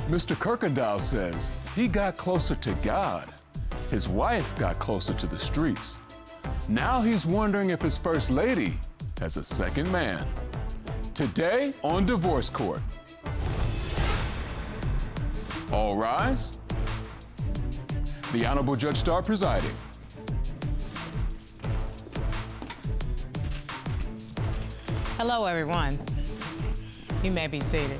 Mr. Kuykendoll says he got closer to God. His wife got closer to the streets. Now he's wondering if his first lady has a second man. Today on Divorce Court. All rise. The Honorable Judge Starr presiding. Hello, everyone. You may be seated.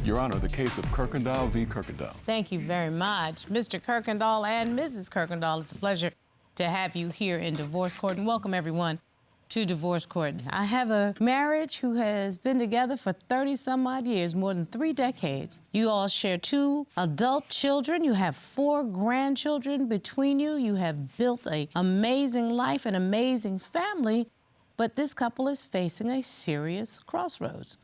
Your Honor, the case of Kuykendoll v. Kuykendoll. Thank you very much. Mr. Kuykendoll and Mrs. Kuykendoll, it's a pleasure to have you here in Divorce Court, and welcome everyone to Divorce Court. I have a marriage who has been together for 30-some-odd years, more than 3 decades. You all share 2 adult children. You have 4 grandchildren between you. You have built an amazing life, an amazing family, but this couple is facing a serious crossroads.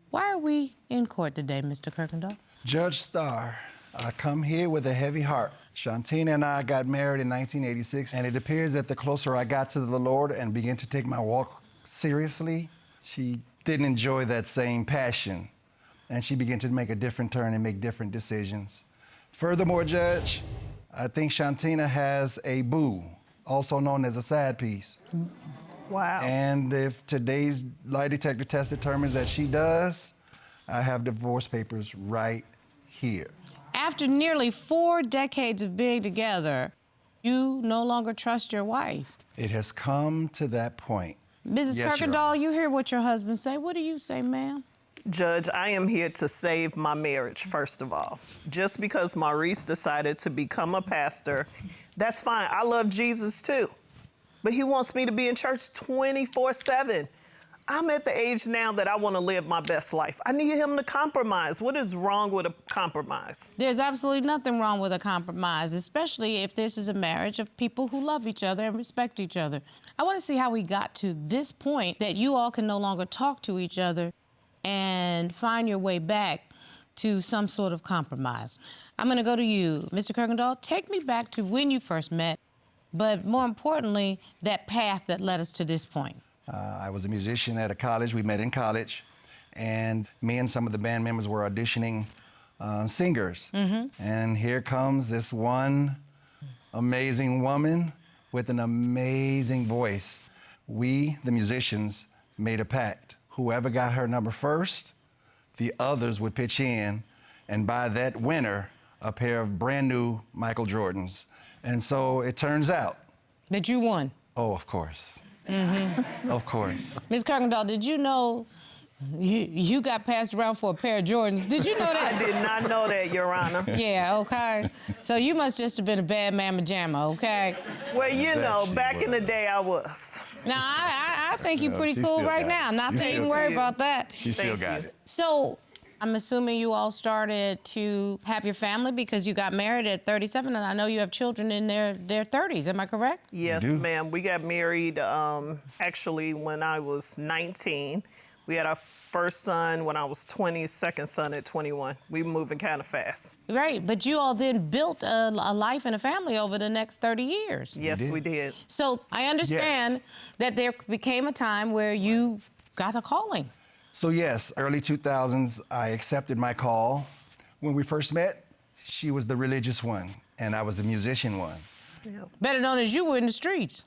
Why are we in court today, Mr. Kuykendoll? Judge Starr, I come here with a heavy heart. Shontina and I got married in 1986, and it appears that the closer I got to the Lord and began to take my walk seriously, she didn't enjoy that same passion, and she began to make a different turn and make different decisions. Furthermore, Judge, I think Shontina has a boo, also known as a side piece. Wow. And if today's lie detector test determines that she does, I have divorce papers right here. After nearly 4 decades of being together, you no longer trust your wife. It has come to that point. Mrs. Yes, Your Kuykendoll, Honor. you hear what your husband say. What do you say, ma'am? Judge, I am here to save my marriage, first of all. Just because Maurice decided to become a pastor, that's fine. I love Jesus too. But he wants me to be in church 24/7. I'm at the age now that I want to live my best life. I need him to compromise. What is wrong with a compromise? There's absolutely nothing wrong with a compromise, especially if this is a marriage of people who love each other and respect each other. I want to see how we got to this point that you all can no longer talk to each other and find your way back to some sort of compromise. I'm going to go to you. Mr. Kuykendoll, take me back to when you first met, but more importantly, that path that led us to this point. I was a musician at a college. We met in college, and me and some of the band members were auditioning singers. And here comes this one amazing woman with an amazing voice. We, the musicians, made a pact. Whoever got her number first, the others would pitch in and buy that winner a pair of brand new Michael Jordans. And so it turns out. That you won. Oh, of course. Of course. Ms. Kuykendoll, did you know you got passed around for a pair of Jordans? Did you know that? I did not know that, Your Honor. Yeah, okay. So you must just have been a bad mamma jamma, okay? Well, you know, she back in was. the day, I was. Now, I think you're No, pretty she cool still right got now. it. Not You to still even got worry it. about that. She still Thank got you. it. So I'm assuming you all started to have your family because you got married at 37, and I know you have children in their 30s. Am I correct? Yes, do. ma'am. We got married actually when I was 19. We had our first son when I was 20, second son at 21. We were moving kind of fast. Right, but you all then built a life and a family over the next 30 years. Yes, did. we did. So I understand that there became a time where you got a calling. So yes, early 2000s, I accepted my call. When we first met, she was the religious one, and I was the musician one. Yeah. Better known as you were in the streets.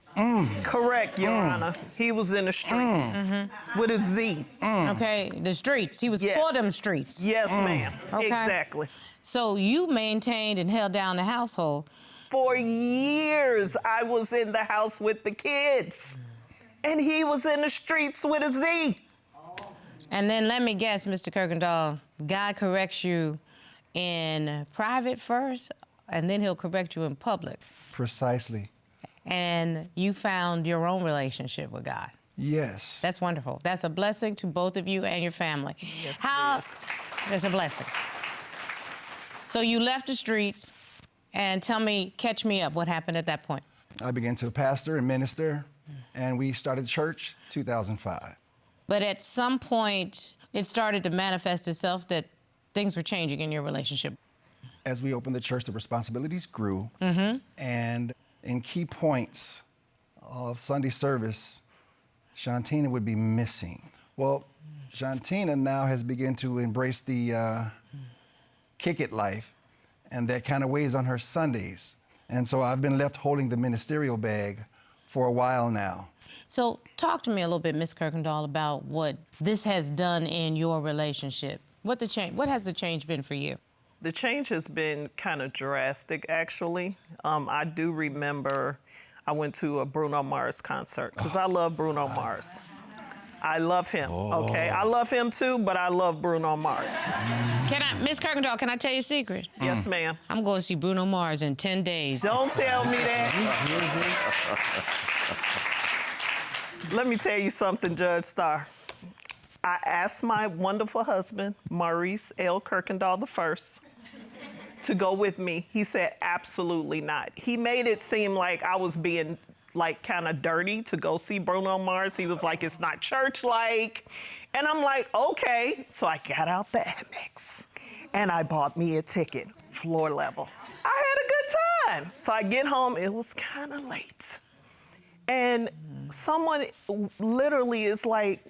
Correct, Your Honor. He was in the streets with a Z. Okay, the streets. He was Yes. for them streets. Yes, ma'am. Okay. Exactly. So you maintained and held down the household. For years, I was in the house with the kids, and he was in the streets with a Z. And then let me guess, Mr. Kuykendoll, God corrects you in private first, and then he'll correct you in public. Precisely. And you found your own relationship with God. Yes. That's wonderful. That's a blessing to both of you and your family. Yes, How? it is. That's a blessing. So you left the streets, and catch me up. What happened at that point? I began to pastor and minister, and we started church 2005. But at some point, it started to manifest itself that things were changing in your relationship. As we opened the church, the responsibilities grew, and in key points of Sunday service, Shontina would be missing. Well, Shontina now has begun to embrace the kick it life, and that kind of weighs on her Sundays. And so I've been left holding the ministerial bag for a while now. So talk to me a little bit, Ms. Kuykendoll, about what this has done in your relationship. What has the change been for you? The change has been kind of drastic, actually. I do remember I went to a Bruno Mars concert, because I love Bruno Mars. I love him, okay? I love him too, but I love Bruno Mars. Ms. Kuykendoll, can I tell you a secret? Yes, ma'am. I'm going to see Bruno Mars in 10 days. Don't tell me that. Let me tell you something, Judge Starr. I asked my wonderful husband, Maurice L. Kuykendoll I, to go with me. He said, absolutely not. He made it seem like I was being kind of dirty to go see Bruno Mars. He was like, it's not church-like. And I'm like, okay. So I got out the Amex and I bought me a ticket, floor level. I had a good time. So I get home, it was kind of late. And someone literally is like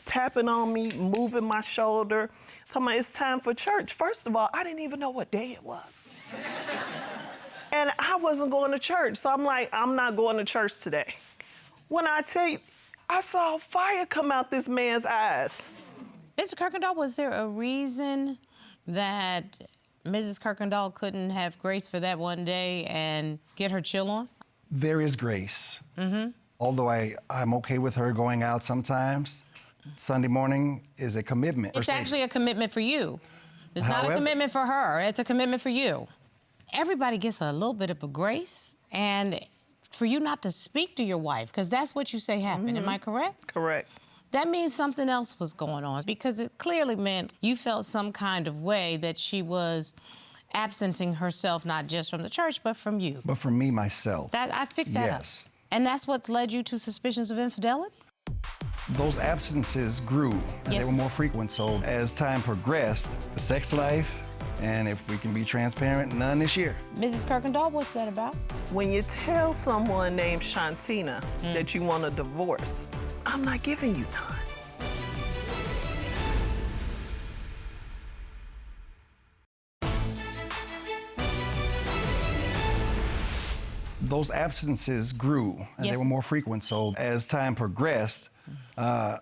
tapping on me, moving my shoulder, telling me it's time for church. First of all, I didn't even know what day it was. And I wasn't going to church. So I'm like, I'm not going to church today. When I tell you, I saw fire come out this man's eyes. Mr. Kuykendoll, was there a reason that Mrs. Kuykendoll couldn't have grace for that one day and get her chill on? There is grace. Although I'm okay with her going out sometimes, Sunday morning is a commitment. It's actually a commitment for you. It's not a commitment for her. It's a commitment for you. Everybody gets a little bit of a grace, and for you not to speak to your wife, because that's what you say happened. Am I correct? Correct. That means something else was going on, because it clearly meant you felt some kind of way that she was absenting herself, not just from the church, but from you. But from me, myself. I picked that up. And that's what's led you to suspicions of infidelity? Those absences grew, and they were more frequent. So as time progressed, the sex life, and if we can be transparent, none this year. Mrs. Kuykendoll, what's that about? When you tell someone named Shontina that you want a divorce, I'm not giving you none. Those absences grew, and they were more frequent. So as time progressed, the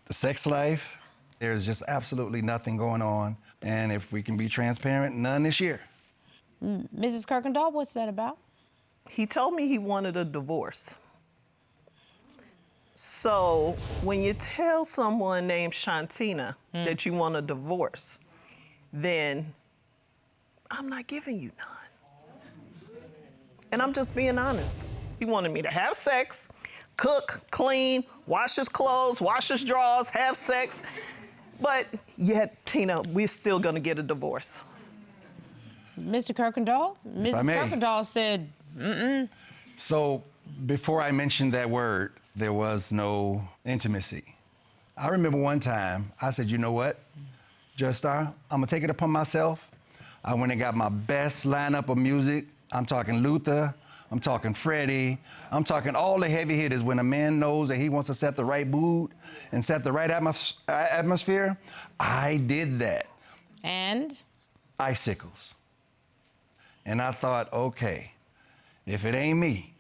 sex life, there's just absolutely nothing going on. And if we can be transparent, none this year. Mrs. Kuykendoll, what's that about? He told me he wanted a divorce. So when you tell someone named Shontina that you want a divorce, then I'm not giving you none. And I'm just being honest. He wanted me to have sex, cook, clean, wash his clothes, wash his drawers, have sex. But yet, Tina, we're still gonna get a divorce. Mr. Kuykendoll? Mrs. Kuykendoll said, So before I mentioned that word, there was no intimacy. I remember one time, I said, you know what, Judge Starr, I'm gonna take it upon myself. I went and got my best lineup of music. I'm talking Luther, I'm talking Freddie, I'm talking all the heavy hitters. When a man knows that he wants to set the right mood and set the right atmosphere, I did that. And? Icicles. And I thought, okay, if it ain't me,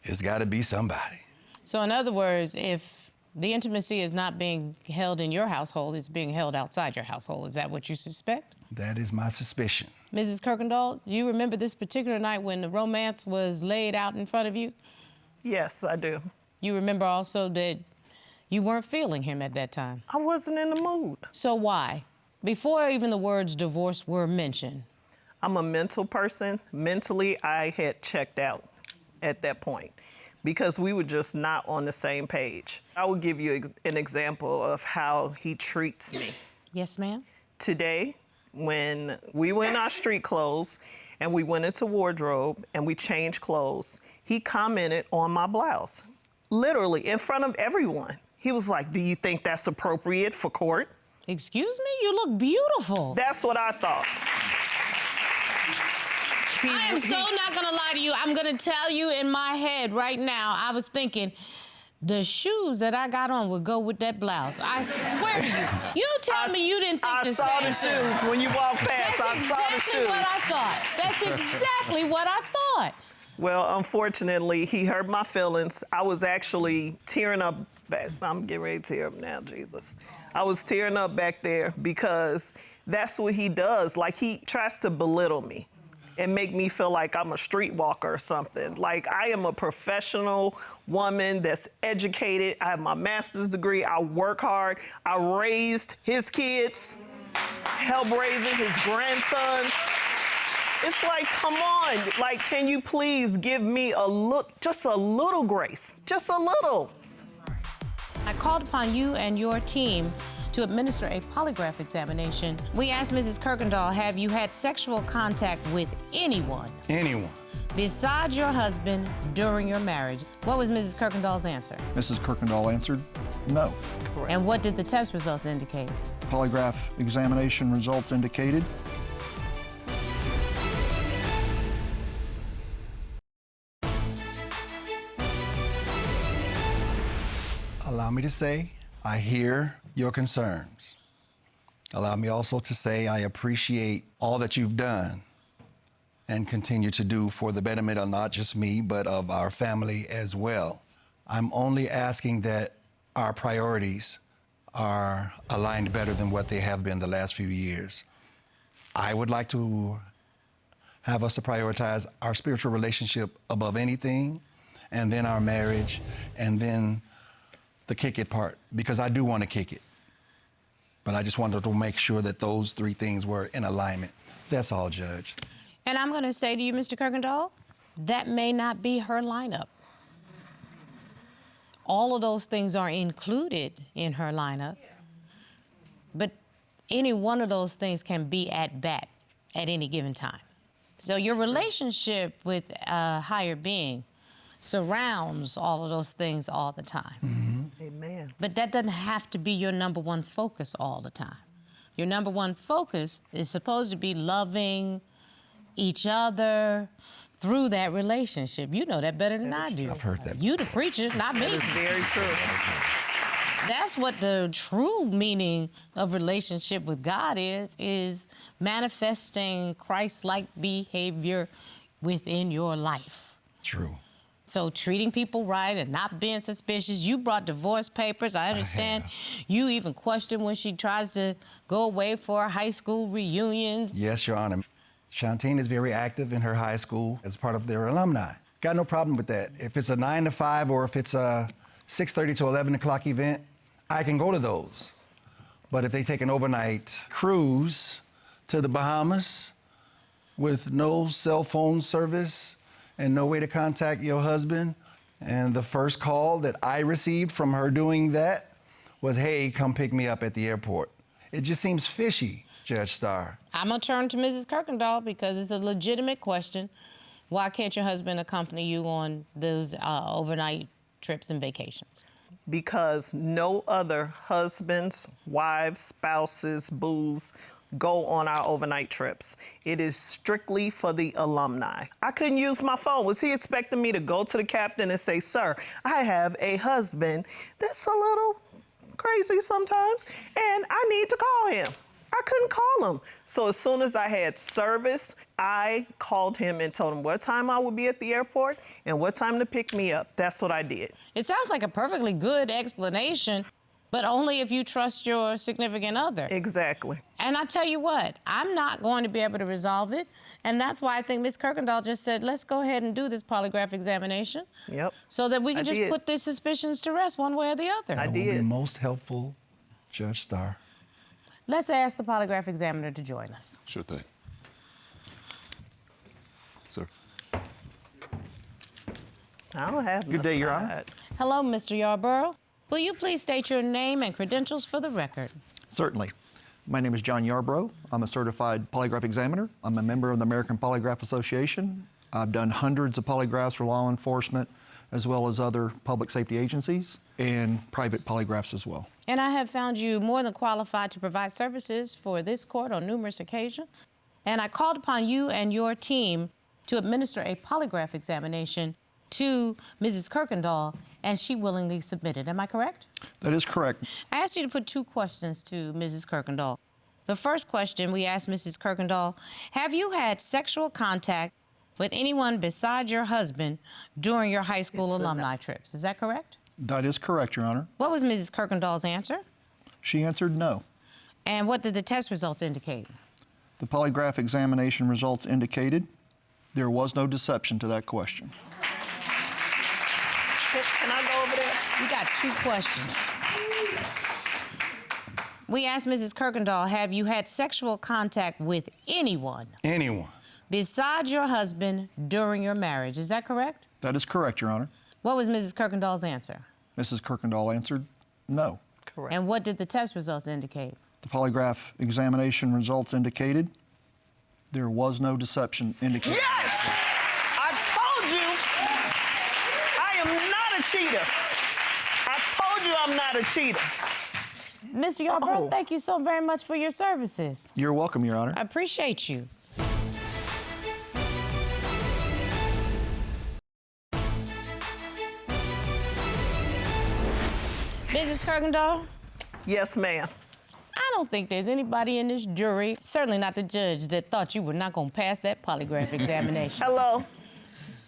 it's gotta be somebody. So in other words, if the intimacy is not being held in your household, it's being held outside your household. Is that what you suspect? That is my suspicion. Mrs. Kuykendoll, do you remember this particular night when the romance was laid out in front of you? Yes, I do. You remember also that you weren't feeling him at that time? I wasn't in the mood. So why? Before even the words divorce were mentioned. I'm a mental person. Mentally, I had checked out at that point because we were just not on the same page. I will give you an example of how he treats me. Yes, ma'am? Today, when we were in our street clothes and we went into wardrobe and we changed clothes, he commented on my blouse, literally in front of everyone. He was like, do you think that's appropriate for court? Excuse me? You look beautiful. That's what I thought. I am so not gonna lie to you. I'm gonna tell you in my head right now, I was thinking, the shoes that I got on would go with that blouse. I swear to you. You tell me you didn't think the same. I saw the shoes when you walked past. I saw the shoes. That's exactly what I thought. That's exactly what I thought. Well, unfortunately, he hurt my feelings. I was actually tearing up. I'm getting ready to tear up now, Jesus. I was tearing up back there because that's what he does. Like, he tries to belittle me and make me feel like I'm a streetwalker or something. Like, I am a professional woman that's educated. I have my master's degree. I work hard. I raised his kids, helped raising his grandsons. It's like, come on. Like, can you please give me just a little grace? Just a little. I called upon you and your team to administer a polygraph examination. We asked Mrs. Kuykendoll, have you had sexual contact with anyone? Anyone. Besides your husband during your marriage? What was Mrs. Kuykendoll's answer? Mrs. Kuykendoll answered no. Correct. And what did the test results indicate? Polygraph examination results indicated Allow me to say, I hear your concerns. Allow me also to say I appreciate all that you've done and continue to do for the betterment of not just me, but of our family as well. I'm only asking that our priorities are aligned better than what they have been the last few years. I would like to have us to prioritize our spiritual relationship above anything, and then our marriage, and then the kick it part, because I do want to kick it. But I just wanted to make sure that those three things were in alignment. That's all, Judge. And I'm going to say to you, Mr. Kuykendoll, that may not be her lineup. All of those things are included in her lineup, but any one of those things can be at bat at any given time. So your relationship with a higher being surrounds all of those things all the time. Mm-hmm. Amen. But that doesn't have to be your number one focus all the time. Your number one focus is supposed to be loving each other through that relationship. You know that better than I do. I've heard that. You the preacher, not me. That is very true. That's what the true meaning of relationship with God is manifesting Christ-like behavior within your life. True. So treating people right and not being suspicious. You brought divorce papers. I understand. You even question when she tries to go away for high school reunions. Yes, Your Honor. Shontina is very active in her high school as part of their alumni. Got no problem with that. If it's a 9 to 5 or if it's a 6:30 to 11 o'clock event, I can go to those. But if they take an overnight cruise to the Bahamas with no cell phone service and no way to contact your husband, and the first call that I received from her doing that was, hey, come pick me up at the airport. It just seems fishy, Judge Starr. I'm going to turn to Mrs. Kuykendoll because it's a legitimate question. Why can't your husband accompany you on those overnight trips and vacations? Because no other husbands, wives, spouses, boos go on our overnight trips. It is strictly for the alumni. I couldn't use my phone. Was he expecting me to go to the captain and say, sir, I have a husband that's a little crazy sometimes, and I need to call him? I couldn't call him. So as soon as I had service, I called him and told him what time I would be at the airport and what time to pick me up. That's what I did. It sounds like a perfectly good explanation, but only if you trust your significant other. Exactly. And I tell you what, I'm not going to be able to resolve it. And that's why I think Ms. Kuykendoll just said, let's go ahead and do this polygraph examination. Yep. So that we can just did. put the suspicions to rest one way or the other. I That will be did. most helpful, Judge Starr. Let's ask the polygraph examiner to join us. Sure thing. Sir. I don't have Good day, nothing Your to Honor. hide. Hello, Mr. Yarborough. Will you please state your name and credentials for the record? Certainly. My name is John Yarbrough. I'm a certified polygraph examiner. I'm a member of the American Polygraph Association. I've done hundreds of polygraphs for law enforcement, as well as other public safety agencies, and private polygraphs as well. And I have found you more than qualified to provide services for this court on numerous occasions. And I called upon you and your team to administer a polygraph examination to Mrs. Kuykendoll, and she willingly submitted. Am I correct? That is correct. I asked you to put 2 questions to Mrs. Kuykendoll. The first question we asked Mrs. Kuykendoll, have you had sexual contact with anyone besides your husband during your high school alumni trips? Is that correct? That is correct, Your Honor. What was Mrs. Kuykendoll's answer? She answered no. And what did the test results indicate? The polygraph examination results indicated there was no deception to that question. Can I go over there? We got 2 questions. We asked Mrs. Kuykendoll, have you had sexual contact with anyone Anyone. besides your husband during your marriage? Is that correct? That is correct, Your Honor. What was Mrs. Kuykendoll's answer? Mrs. Kuykendoll answered no. Correct. And what did the test results indicate? The polygraph examination results indicated there was no deception indicated. Yes! I told you I am not a cheater. I told you I'm not a cheater. Mr. Yarbrough, Oh. thank you so very much for your services. You're welcome, Your Honor. I appreciate you. Mrs. Kuykendoll, Yes, ma'am. I don't think there's anybody in this jury, certainly not the judge, that thought you were not going to pass that polygraph examination. Hello.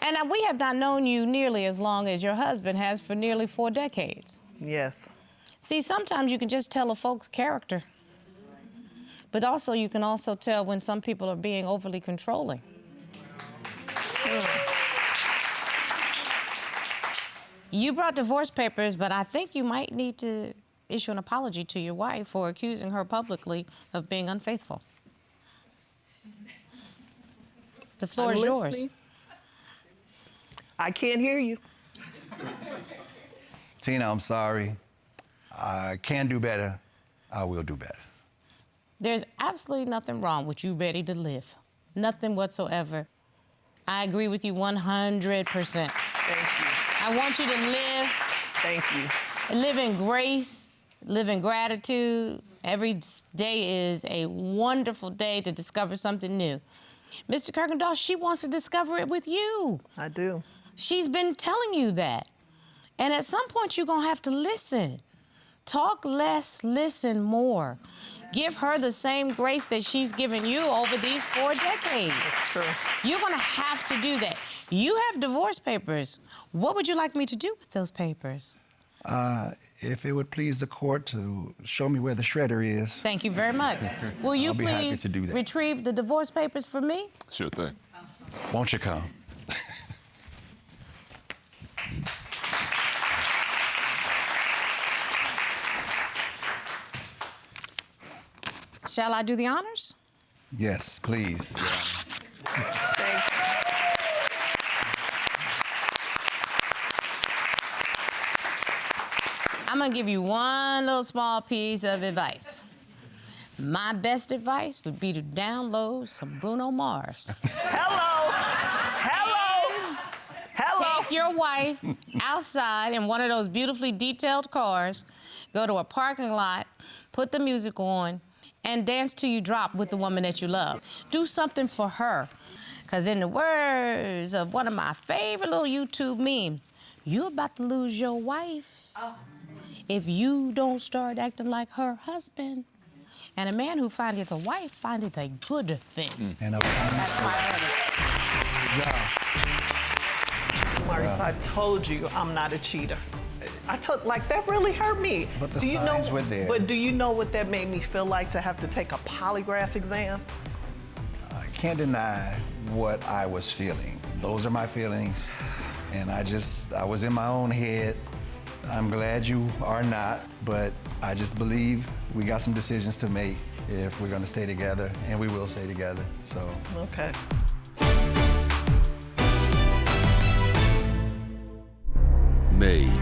And we have not known you nearly as long as your husband has for nearly 4 decades. Yes. See, sometimes you can just tell a folk's character. But also, you can also tell when some people are being overly controlling. You brought divorce papers, but I think you might need to issue an apology to your wife for accusing her publicly of being unfaithful. The floor is yours. listening. I can't hear you. Tina, I'm sorry. I can do better. I will do better. There's absolutely nothing wrong with you ready to live. Nothing whatsoever. I agree with you 100%. Thank you. I want you to live, Thank you. live in grace, live in gratitude. Every day is a wonderful day to discover something new. Mr. Kuykendoll, she wants to discover it with you. I do. She's been telling you that. And at some point, you're going to have to listen. Talk less, listen more. Give her the same grace that she's given you over these 4 decades. That's true. You're going to have to do that. You have divorce papers. What would you like me to do with those papers? If it would please the court to show me where the shredder is. Thank you very much. Will you I'll be happy please to do that. retrieve the divorce papers for me? Sure thing. Won't you come? Shall I do the honors? Yes, please. Thank you. I'm gonna give you one little small piece of advice. My best advice would be to download some Bruno Mars. Hello. Hello. Hello. Take your wife outside in one of those beautifully detailed cars, go to a parking lot, put the music on, and dance till you drop with the woman that you love. Do something for her. Because in the words of one of my favorite little YouTube memes, you're about to lose your wife if you don't start acting like her husband. And a man who findeth a wife findeth a good thing. And That's my verdict. Maurice, I told you I'm not a cheater. I told, like, that really hurt me. But the Do you signs know, were there. But do you know what that made me feel like to have to take a polygraph exam? I can't deny what I was feeling. Those are my feelings. And I was in my own head. I'm glad you are not, but I just believe we got some decisions to make if we're gonna stay together, and we will stay together, so. Okay. Made